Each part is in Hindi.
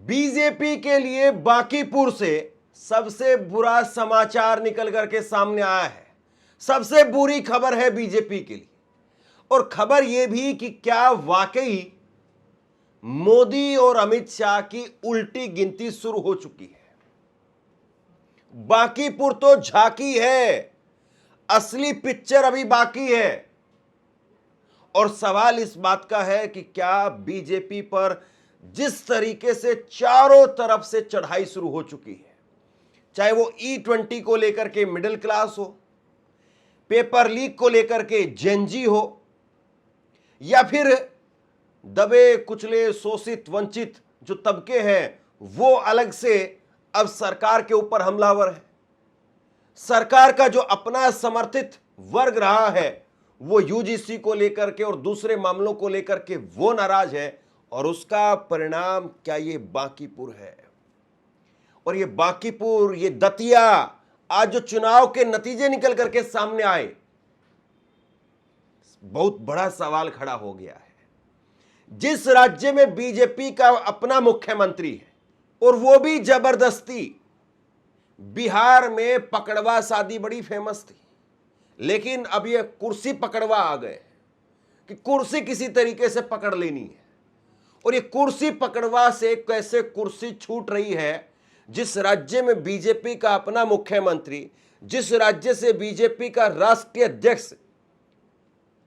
बीजेपी के लिए बांकीपुर से सबसे बुरा समाचार निकल करके सामने आया है। सबसे बुरी खबर है बीजेपी के लिए। और खबर यह भी कि क्या वाकई मोदी और अमित शाह की उल्टी गिनती शुरू हो चुकी है। बांकीपुर तो झांकी है, असली पिक्चर अभी बाकी है। और सवाल इस बात का है कि क्या बीजेपी पर जिस तरीके से चारों तरफ से चढ़ाई शुरू हो चुकी है, चाहे वो E20 को लेकर के मिडिल क्लास हो, पेपर लीक को लेकर के जेनजी हो, या फिर दबे कुचले शोषित वंचित जो तबके हैं वो अलग से अब सरकार के ऊपर हमलावर है। सरकार का जो अपना समर्थित वर्ग रहा है वो यूजीसी को लेकर के और दूसरे मामलों को लेकर के वो नाराज है। और उसका परिणाम क्या ये बांकीपुर है। और ये बांकीपुर, ये दतिया, आज जो चुनाव के नतीजे निकल करके सामने आए, बहुत बड़ा सवाल खड़ा हो गया है। जिस राज्य में बीजेपी का अपना मुख्यमंत्री है और वो भी जबरदस्ती, बिहार में पकड़वा शादी बड़ी फेमस थी, लेकिन अब ये कुर्सी पकड़वा आ गए कि कुर्सी किसी तरीके से पकड़ लेनी है। और ये कुर्सी पकड़वा से कैसे कुर्सी छूट रही है, जिस राज्य में बीजेपी का अपना मुख्यमंत्री, जिस राज्य से बीजेपी का राष्ट्रीय अध्यक्ष,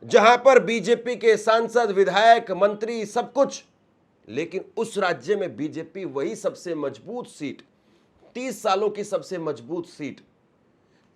जहां पर बीजेपी के सांसद, विधायक, मंत्री सब कुछ, लेकिन उस राज्य में बीजेपी वही सबसे मजबूत सीट, 30 सालों की सबसे मजबूत सीट,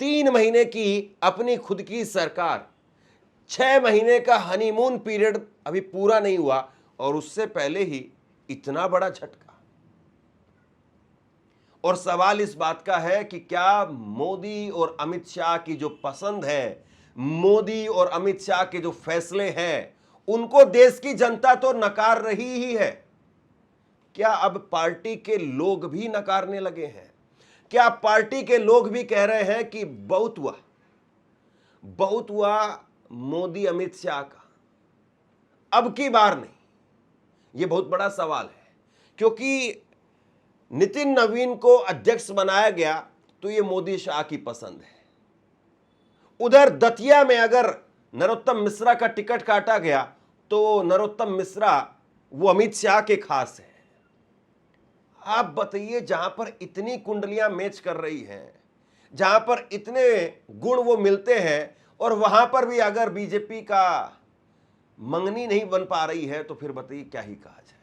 3 महीने की अपनी खुद की सरकार, 6 महीने का हनीमून पीरियड अभी पूरा नहीं हुआ और उससे पहले ही इतना बड़ा झटका। और सवाल इस बात का है कि क्या मोदी और अमित शाह की जो पसंद है, मोदी और अमित शाह के जो फैसले हैं, उनको देश की जनता तो नकार रही ही है। क्या अब पार्टी के लोग भी नकारने लगे हैं? क्या पार्टी के लोग भी कह रहे हैं कि बहुत हुआ मोदी अमित शाह का, अब की बार नहीं? यह बहुत बड़ा सवाल है, क्योंकि नितिन नवीन को अध्यक्ष बनाया गया तो यह मोदी शाह की पसंद है। उधर दतिया में अगर नरोत्तम मिश्रा का टिकट काटा गया तो नरोत्तम मिश्रा वो अमित शाह के खास है। आप बताइए, जहां पर इतनी कुंडलियां मैच कर रही हैं, जहां पर इतने गुण वो मिलते हैं, और वहां पर भी अगर बीजेपी का मंगनी नहीं बन पा रही है तो फिर बताइए क्या ही कहा जाए।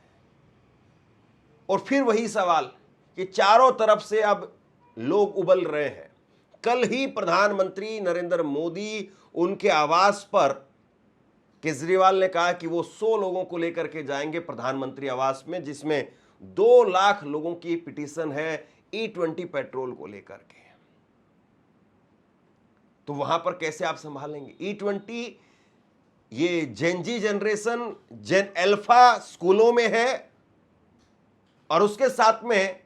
और फिर वही सवाल कि चारों तरफ से अब लोग उबल रहे हैं। कल ही प्रधानमंत्री नरेंद्र मोदी उनके आवास पर, केजरीवाल ने कहा कि वो 100 लोगों को लेकर के जाएंगे प्रधानमंत्री आवास में, जिसमें 2 लाख लोगों की पिटीशन है E20 पेट्रोल को लेकर के। तो वहां पर कैसे आप संभालेंगे E20? ये जेनजी जनरेशन, जेन अल्फा स्कूलों में है, और उसके साथ में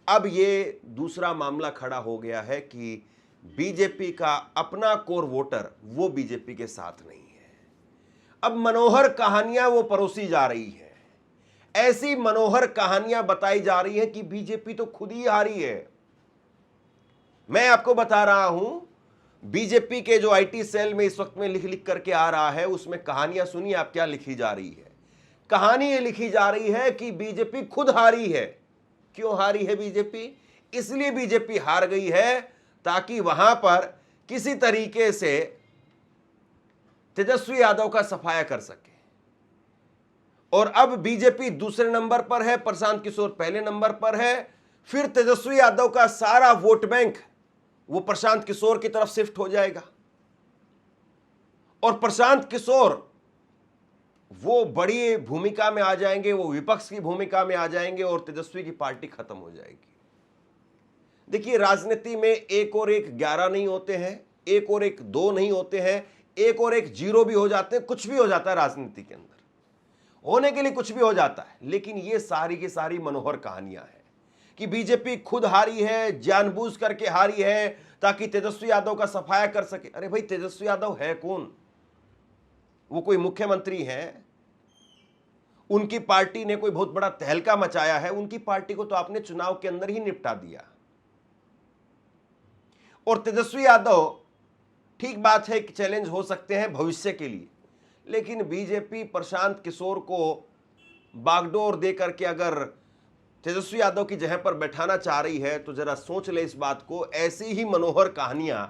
अब ये दूसरा मामला खड़ा हो गया है कि बीजेपी का अपना कोर वोटर वो बीजेपी के साथ नहीं है। अब मनोहर कहानियां वो परोसी जा रही है, ऐसी मनोहर कहानियां बताई जा रही है कि बीजेपी तो खुद ही हारी है। मैं आपको बता रहा हूं, बीजेपी के जो आईटी सेल में इस वक्त में लिख करके आ रहा है, उसमें कहानियां सुनिए आप क्या लिखी जा रही है। कहानी ये लिखी जा रही है कि बीजेपी खुद हारी है। क्यों हारी है बीजेपी? इसलिए बीजेपी हार गई है ताकि वहां पर किसी तरीके से तेजस्वी यादव का सफाया कर सके। और अब बीजेपी दूसरे नंबर पर है, प्रशांत किशोर पहले नंबर पर है। फिर तेजस्वी यादव का सारा वोट बैंक वो प्रशांत किशोर की तरफ शिफ्ट हो जाएगा, और प्रशांत किशोर वो बड़ी भूमिका में आ जाएंगे, वो विपक्ष की भूमिका में आ जाएंगे, और तेजस्वी की पार्टी खत्म हो जाएगी। देखिए, राजनीति में 1 और 1 11 नहीं होते हैं, 1 और 1 2 नहीं होते हैं, 1 और 1 0 भी हो जाते हैं। कुछ भी हो जाता है राजनीति के अंदर, होने के लिए कुछ भी हो जाता है। लेकिन ये सारी की सारी मनोहर कहानियां हैं कि बीजेपी खुद हारी है, जानबूझ करके हारी है ताकि तेजस्वी यादव का सफाया कर सके। अरे भाई, तेजस्वी यादव है कौन? वो कोई मुख्यमंत्री है? उनकी पार्टी ने कोई बहुत बड़ा तहलका मचाया है, उनकी पार्टी को तो आपने चुनाव के अंदर ही निपटा दिया। और तेजस्वी यादव, ठीक बात है कि चैलेंज हो सकते हैं भविष्य के लिए, लेकिन बीजेपी प्रशांत किशोर को बागडोर दे करके अगर तेजस्वी यादव की जगह पर बैठाना चाह रही है तो जरा सोच ले इस बात को। ऐसी ही मनोहर कहानियां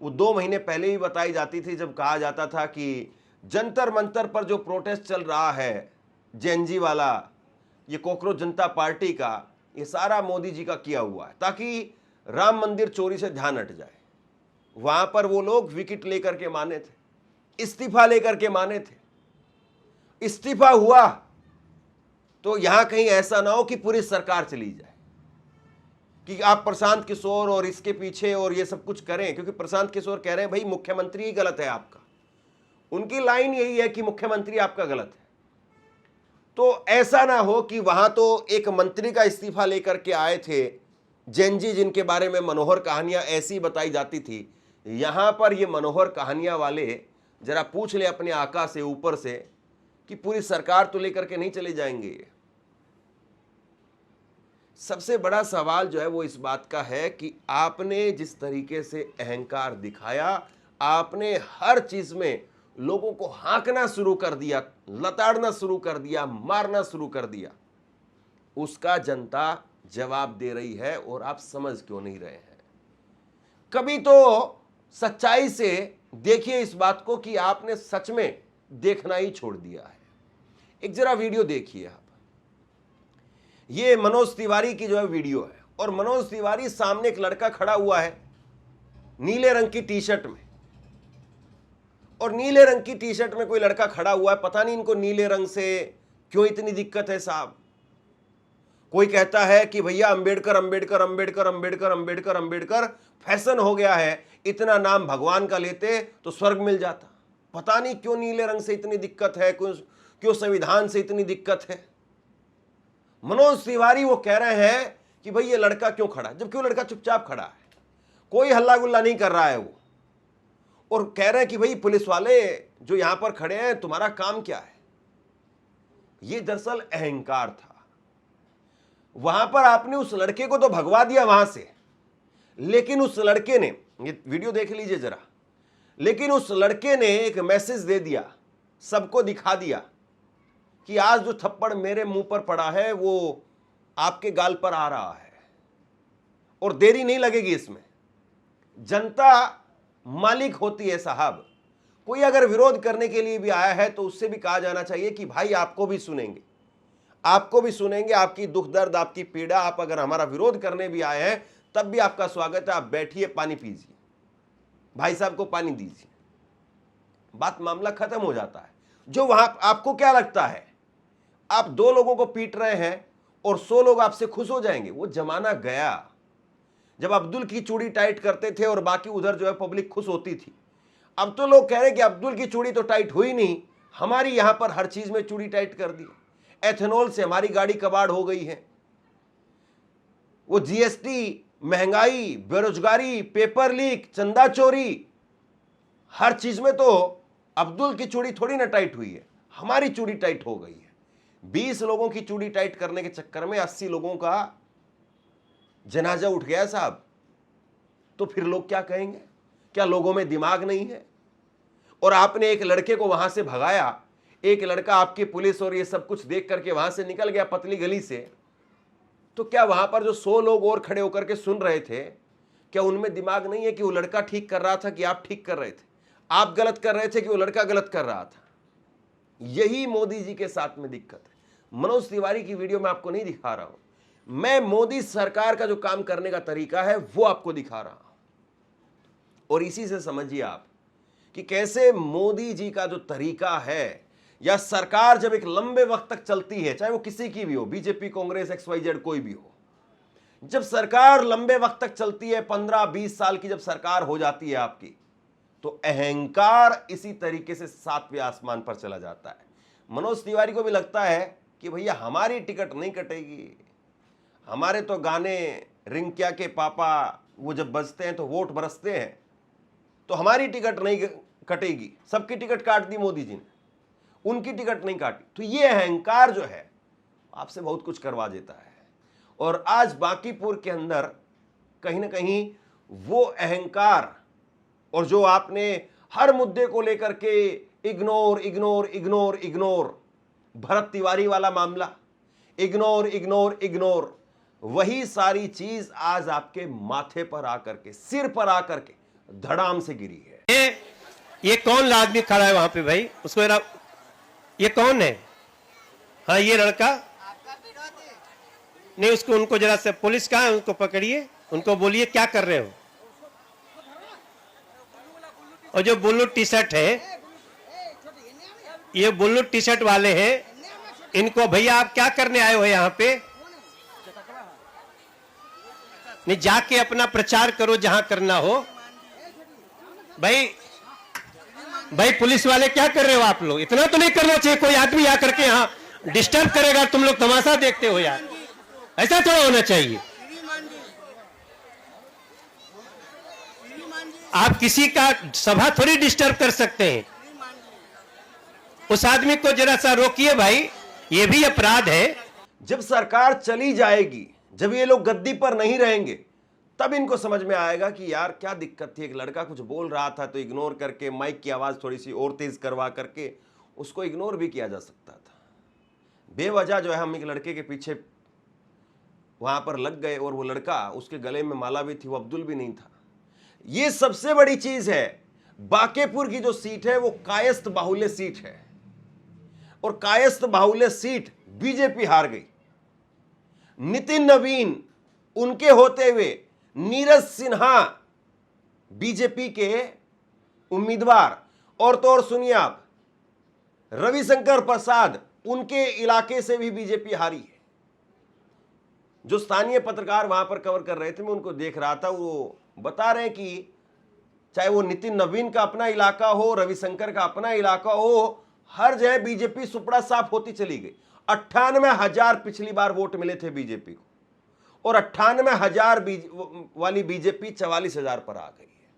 वो 2 महीने पहले ही बताई जाती थी, जब कहा जाता था कि जंतर मंतर पर जो प्रोटेस्ट चल रहा है जेएनजी वाला, ये कॉकरोच जनता पार्टी का, ये सारा मोदी जी का किया हुआ है ताकि राम मंदिर चोरी से ध्यान हट जाए। वहां पर वो लोग विकेट लेकर के माने थे, इस्तीफा लेकर के माने थे। इस्तीफा हुआ तो यहां कहीं ऐसा ना हो कि पूरी सरकार चली जाए, कि आप प्रशांत किशोर और इसके पीछे और ये सब कुछ करें, क्योंकि प्रशांत किशोर कह रहे हैं भाई मुख्यमंत्री ही गलत है आपका। उनकी लाइन यही है कि मुख्यमंत्री आपका गलत है। तो ऐसा ना हो कि वहां तो एक मंत्री का इस्तीफा लेकर के आए थे जेएनजी, जिनके बारे में मनोहर कहानियां ऐसी बताई जाती थी, यहां पर ये मनोहर कहानियां वाले जरा पूछ ले अपने आका से ऊपर से कि पूरी सरकार तो लेकर के नहीं चले जाएंगे। सबसे बड़ा सवाल जो है वो इस बात का है कि आपने जिस तरीके से अहंकार दिखाया, आपने हर चीज में लोगों को हाँकना शुरू कर दिया, लताड़ना शुरू कर दिया, मारना शुरू कर दिया, उसका जनता जवाब दे रही है और आप समझ क्यों नहीं रहे हैं। कभी तो सच्चाई से देखिए इस बात को कि आपने सच में देखना ही छोड़ दिया है। एक जरा वीडियो देखिए आप, ये मनोज तिवारी की जो है वीडियो है, और मनोज तिवारी सामने एक लड़का खड़ा हुआ है नीले रंग की टी-शर्ट में, और नीले रंग की टी-शर्ट में कोई लड़का खड़ा हुआ है। पता नहीं इनको नीले रंग से क्यों इतनी दिक्कत है साहब। कोई कहता है कि भैया अंबेडकर अंबेडकर अंबेडकर अंबेडकर अंबेडकर अंबेडकर फैशन हो गया है, इतना नाम भगवान का लेते तो स्वर्ग मिल जाता। पता नहीं क्यों नीले रंग से इतनी दिक्कत है, क्यों संविधान से इतनी दिक्कत है। मनोज तिवारी वो कह रहे हैं कि भाई ये लड़का क्यों खड़ा, जबकि वो लड़का चुपचाप खड़ा है, कोई हल्ला गुल्ला नहीं कर रहा है वो, और कह रहे हैं कि भाई पुलिस वाले जो यहां पर खड़े हैं तुम्हारा काम क्या है। ये दरअसल अहंकार था। वहां पर आपने उस लड़के को तो भगवा दिया वहां से, लेकिन उस लड़के ने, ये वीडियो देख लीजिए जरा, लेकिन उस लड़के ने एक मैसेज दे दिया, सबको दिखा दिया कि आज जो थप्पड़ मेरे मुंह पर पड़ा है वो आपके गाल पर आ रहा है, और देरी नहीं लगेगी इसमें। जनता मालिक होती है साहब। कोई अगर विरोध करने के लिए भी आया है तो उससे भी कहा जाना चाहिए कि भाई आपको भी सुनेंगे, आपको भी सुनेंगे, आपकी दुख दर्द, आपकी पीड़ा। आप अगर हमारा विरोध करने भी आए हैं तब भी आपका स्वागत है, आप बैठिए, पानी पीजिए, भाई साहब को पानी दीजिए, बात मामला खत्म हो जाता है। जो वहां आपको क्या लगता है आप 2 लोगों को पीट रहे हैं और 100 लोग आपसे खुश हो जाएंगे? वो जमाना गया जब अब्दुल की चूड़ी टाइट करते थे और बाकी उधर जो है पब्लिक खुश होती थी। अब तो लोग कह रहे हैं कि अब्दुल की चूड़ी तो टाइट हुई नहीं, हमारी यहां पर हर चीज में चूड़ी टाइट कर दी, एथेनॉल से हमारी गाड़ी कबाड़ हो गई है। वो जीएसटी, महंगाई, बेरोजगारी, पेपर लीक, चंदा चोरी, हर चीज में तो अब्दुल की चूड़ी थोड़ी ना टाइट हुई है, हमारी चूड़ी टाइट हो गई है। 20 लोगों की चूड़ी टाइट करने के चक्कर में 80 लोगों का जनाजा उठ गया साहब। तो फिर लोग क्या कहेंगे? क्या लोगों में दिमाग नहीं है? और आपने एक लड़के को वहां से भगाया, एक लड़का आपकी पुलिस और ये सब कुछ देख करके वहां से निकल गया पतली गली से, तो क्या वहां पर जो 100 लोग और खड़े होकर के सुन रहे थे, क्या उनमें दिमाग नहीं है कि वो लड़का ठीक कर रहा था कि आप ठीक कर रहे थे? आप गलत कर रहे थे कि वो लड़का गलत कर रहा था? यही मोदी जी के साथ में दिक्कत है। मनोज तिवारी की वीडियो में आपको नहीं दिखा रहा हूं, मैं मोदी सरकार का जो काम करने का तरीका है वो आपको दिखा रहा हूं। और इसी से समझिए आप कि कैसे मोदी जी का जो तरीका है, या सरकार जब एक लंबे वक्त तक चलती है, चाहे वो किसी की भी हो, बीजेपी, कांग्रेस, XYZ कोई भी हो, जब सरकार लंबे वक्त तक चलती है, 15-20 साल की जब सरकार हो जाती है आपकी, तो अहंकार इसी तरीके से 7वें आसमान पर चला जाता है। मनोज तिवारी को भी लगता है कि भैया हमारी टिकट नहीं कटेगी, हमारे तो गाने रिंकिया के पापा वो जब बजते हैं तो वोट बरसते हैं, तो हमारी टिकट नहीं कटेगी। सबकी टिकट काट दी मोदी जी ने, उनकी टिकट नहीं काटी। तो ये अहंकार जो है आपसे बहुत कुछ करवा देता है। और आज बांकीपुर के अंदर कहीं ना कहीं वो अहंकार, और जो आपने हर मुद्दे को लेकर के ignore ignore ignore ignore, Bharat Tiwari वाला मामला, इग्नोर इग्नोर इग्नोर, वही सारी चीज आज आपके माथे पर आकर के, सिर पर आकर के धड़ाम से गिरी है। ये कौन आदमी खड़ा है वहां पे भाई? उसको ये कौन है? हाँ, ये लड़का नहीं, उसको उनको जरा से, पुलिस कहाँ है, उनको पकड़िए, उनको बोलिए क्या कर रहे हो। और जो ब्लू टी शर्ट है, ये ब्लू टी शर्ट वाले हैं, इनको भैया आप क्या करने आए हो यहाँ पे? नहीं, जाके अपना प्रचार करो जहां करना हो। भाई पुलिस वाले क्या कर रहे हो आप लोग? इतना तो नहीं करना चाहिए। कोई आदमी आकर के यहाँ डिस्टर्ब करेगा, तुम लोग तमाशा देखते हो यार, ऐसा थोड़ा होना चाहिए। आप किसी का सभा थोड़ी डिस्टर्ब कर सकते हैं। उस आदमी को जरा सा रोकिए भाई, ये भी अपराध है। जब सरकार चली जाएगी, जब ये लोग गद्दी पर नहीं रहेंगे, तब इनको समझ में आएगा कि यार क्या दिक्कत थी। एक लड़का कुछ बोल रहा था तो इग्नोर करके, माइक की आवाज थोड़ी सी और तेज करवा करके उसको इग्नोर भी किया जा सकता था। बेवजह जो है हम एक लड़के के पीछे वहां पर लग गए, और वो लड़का, उसके गले में माला भी थी, वो अब्दुल भी नहीं था। ये सबसे बड़ी चीज है। बांकीपुर की जो सीट है वो कायस्थ बाहुल्य सीट है, और कायस्थ बाहुल्य सीट बीजेपी हार गई। नितिन नवीन, उनके होते हुए नीरज सिन्हा बीजेपी के उम्मीदवार, और तो और सुनिए आप, रविशंकर प्रसाद, उनके इलाके से भी बीजेपी हारी है। जो स्थानीय पत्रकार वहां पर कवर कर रहे थे, मैं उनको देख रहा था, वो बता रहे हैं कि चाहे वो नितिन नवीन का अपना इलाका हो, रविशंकर का अपना इलाका हो, हर जगह बीजेपी सुपड़ा साफ होती चली गई। 98,000 पिछली बार वोट मिले थे बीजेपी को, और 98,000 वाली बीजेपी 44,000 पर आ गई है।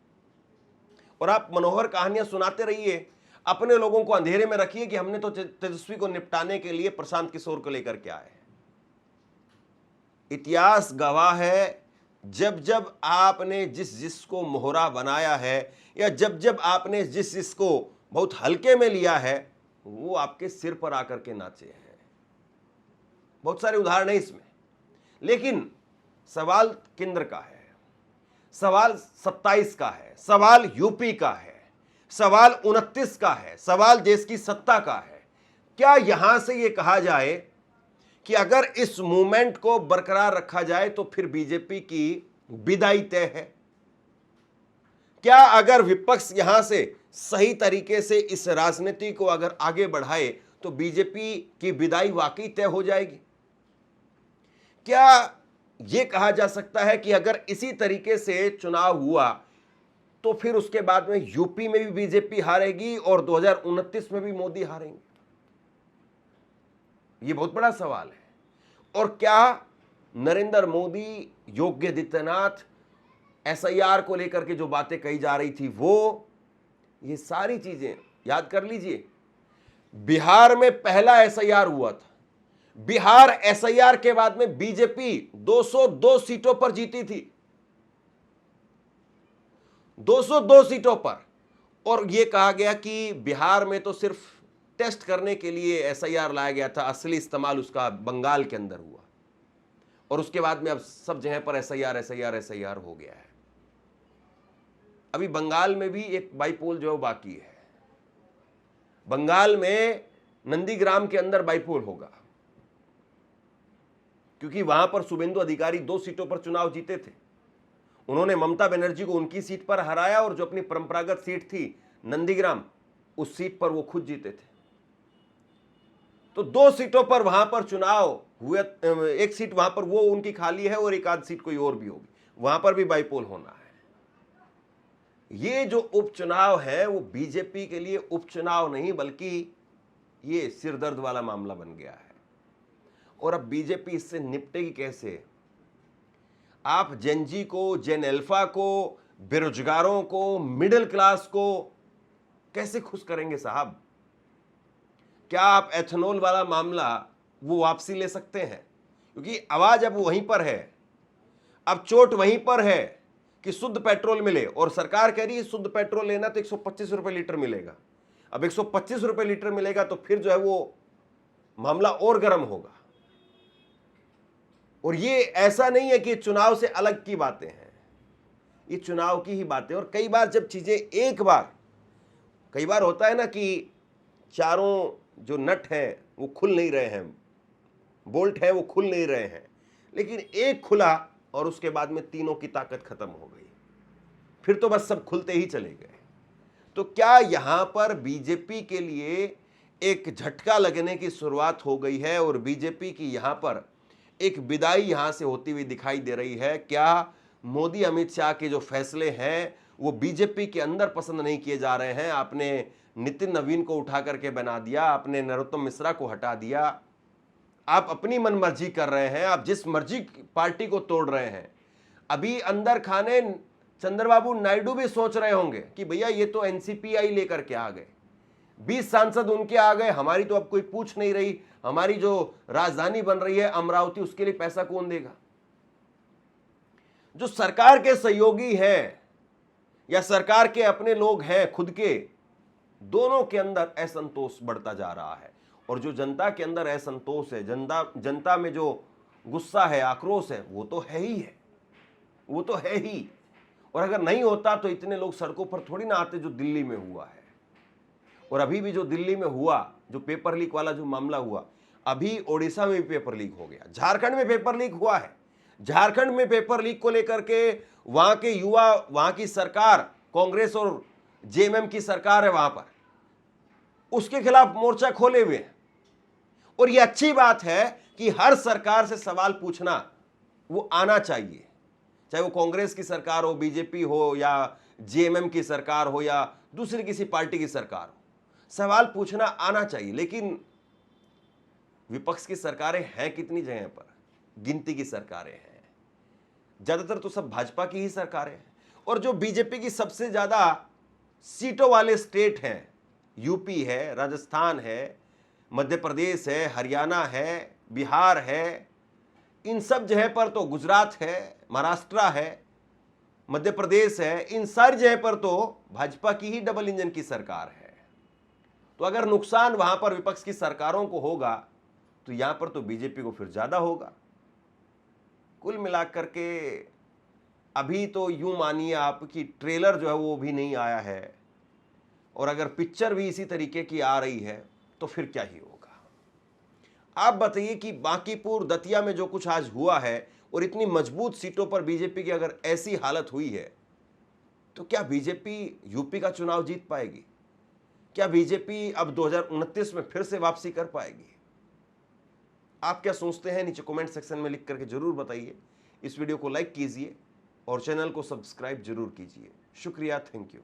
और आप मनोहर कहानियां सुनाते रहिए, अपने लोगों को अंधेरे में रखिए कि हमने तो तेजस्वी को निपटाने के लिए प्रशांत किशोर को लेकर के आए हैं। इतिहास गवाह है, जब जब आपने जिस जिसको मोहरा बनाया है, या जब जब आपने जिस जिसको बहुत हल्के में लिया है, वो आपके सिर पर आकर के नाचे हैं। बहुत सारे उदाहरण है इसमें, लेकिन सवाल केंद्र का है, सवाल 27 का है, सवाल यूपी का है, सवाल 29 का है, सवाल देश की सत्ता का है। क्या यहां से यह कहा जाए कि अगर इस मूवमेंट को बरकरार रखा जाए तो फिर बीजेपी की विदाई तय है? क्या अगर विपक्ष यहां से सही तरीके से इस राजनीति को अगर आगे बढ़ाए तो बीजेपी की विदाई वाकई तय हो जाएगी? क्या यह कहा जा सकता है कि अगर इसी तरीके से चुनाव हुआ तो फिर उसके बाद में यूपी में भी बीजेपी हारेगी और 2029 में भी मोदी हारेंगे? यह बहुत बड़ा सवाल है। और क्या नरेंद्र मोदी, योगी आदित्यनाथ, एसआईआर को लेकर के जो बातें कही जा रही थी, वो ये सारी चीजें याद कर लीजिए। बिहार में पहला एसआईआर हुआ था, बिहार एसआईआर के बाद में बीजेपी 202 सीटों पर जीती थी, 202 सीटों पर। और यह कहा गया कि बिहार में तो सिर्फ टेस्ट करने के लिए एसआईआर लाया गया था, असली इस्तेमाल उसका बंगाल के अंदर हुआ, और उसके बाद में अब सब जगह पर एसआईआर एसआईआर एसआईआर हो गया है। अभी बंगाल में भी एक बाईपोल जो बाकी है। बंगाल में नंदीग्राम के अंदर बाईपोल होगा, क्योंकि वहां पर शुभेंदु अधिकारी 2 सीटों पर चुनाव जीते थे। उन्होंने ममता बनर्जी को उनकी सीट पर हराया, और जो अपनी परंपरागत सीट थी नंदीग्राम, उस सीट पर वो खुद जीते थे। तो 2 सीटों पर वहां पर चुनाव हुए, एक सीट वहां पर वो उनकी खाली है और एक आध सीट कोई और भी होगी, वहां पर भी बाईपोल होना है। ये जो उपचुनाव है वो बीजेपी के लिए उपचुनाव नहीं, बल्कि ये सिरदर्द वाला मामला बन गया है। और अब बीजेपी इससे निपटेगी कैसे? आप जेन जी को, जेन अल्फा को, बेरोजगारों को, मिडिल क्लास को कैसे खुश करेंगे साहब? क्या आप एथेनॉल वाला मामला वो वापसी ले सकते हैं? क्योंकि आवाज अब वहीं पर है, अब चोट वहीं पर है कि शुद्ध पेट्रोल मिले, और सरकार कह रही है शुद्ध पेट्रोल लेना तो 125 रुपए लीटर मिलेगा। अब 125 रुपए लीटर मिलेगा तो फिर जो है वो मामला और गर्म होगा। और ये ऐसा नहीं है कि चुनाव से अलग की बातें हैं, ये चुनाव की ही बातें। और कई बार जब चीजें कई बार होता है ना कि चारों जो नट हैं वो खुल नहीं रहे हैं, बोल्ट हैं वो खुल नहीं रहे हैं, लेकिन एक खुला और उसके बाद में तीनों की ताकत खत्म हो गई, फिर तो बस सब खुलते ही चले गए। तो क्या यहां पर बीजेपी के लिए एक झटका लगने की शुरुआत हो गई है और बीजेपी की यहां पर एक विदाई यहां से होती हुई दिखाई दे रही है? क्या मोदी अमित शाह के जो फैसले हैं वो बीजेपी के अंदर पसंद नहीं किए जा रहे हैं? आपने नितिन नवीन को उठा करके बना दिया, आपने नरोत्तम मिश्रा को हटा दिया, आप अपनी मनमर्जी कर रहे हैं, आप जिस मर्जी पार्टी को तोड़ रहे हैं। अभी अंदर खाने चंद्रबाबू नायडू भी सोच रहे होंगे कि भैया ये तो एनसीपीआई लेकर के आ गए, 20 सांसद उनके आ गए, हमारी तो अब कोई पूछ नहीं रही, हमारी जो राजधानी बन रही है अमरावती उसके लिए पैसा कौन देगा? जो सरकार के सहयोगी हैं या सरकार के अपने लोग हैं खुद के, दोनों के अंदर असंतोष बढ़ता जा रहा है। और जो जनता के अंदर असंतोष है, जनता में जो गुस्सा है, आक्रोश है, वो तो है ही है, वो तो है ही। और अगर नहीं होता तो इतने लोग सड़कों पर थोड़ी ना आते जो दिल्ली में हुआ है। और अभी भी जो दिल्ली में हुआ, जो पेपर लीक वाला जो मामला हुआ, अभी ओडिशा में भी पेपर लीक हो गया, झारखंड में पेपर लीक हुआ है। झारखंड में पेपर लीक को लेकर के वहां के युवा, वहां की सरकार, कांग्रेस और जेएमएम की सरकार है वहां पर, उसके खिलाफ मोर्चा खोले हुए हैं। और यह अच्छी बात है कि हर सरकार से सवाल पूछना वो आना चाहिए, चाहे वो कांग्रेस की सरकार हो, बीजेपी हो, या जेएमएम की सरकार हो, या दूसरी किसी पार्टी की सरकार हो, सवाल पूछना आना चाहिए। लेकिन विपक्ष की सरकारें हैं कितनी जगह पर? गिनती की सरकारें हैं, ज्यादातर तो सब भाजपा की ही सरकारें हैं। और जो बीजेपी की सबसे ज्यादा सीटों वाले स्टेट हैं, यूपी है, राजस्थान है, मध्य प्रदेश है, हरियाणा है, बिहार है, इन सब जगह पर तो गुजरात है, महाराष्ट्र है, मध्य प्रदेश है, इन सारी जगह पर तो भाजपा की ही डबल इंजन की सरकार है। तो अगर नुकसान वहां पर विपक्ष की सरकारों को होगा तो यहां पर तो बीजेपी को फिर ज्यादा होगा। कुल मिलाकर के अभी तो यूं मानिए आप कि ट्रेलर जो है वो भी नहीं आया है, और अगर पिक्चर भी इसी तरीके की आ रही है तो फिर क्या ही होगा। आप बताइए कि बांकीपुर, दतिया में जो कुछ आज हुआ है, और इतनी मजबूत सीटों पर बीजेपी की अगर ऐसी हालत हुई है, तो क्या बीजेपी यूपी का चुनाव जीत पाएगी? क्या बीजेपी अब 2029 में फिर से वापसी कर पाएगी? आप क्या सोचते हैं? नीचे कमेंट सेक्शन में लिख करके जरूर बताइए। इस वीडियो को लाइक कीजिए और चैनल को सब्सक्राइब जरूर कीजिए। शुक्रिया, थैंक यू।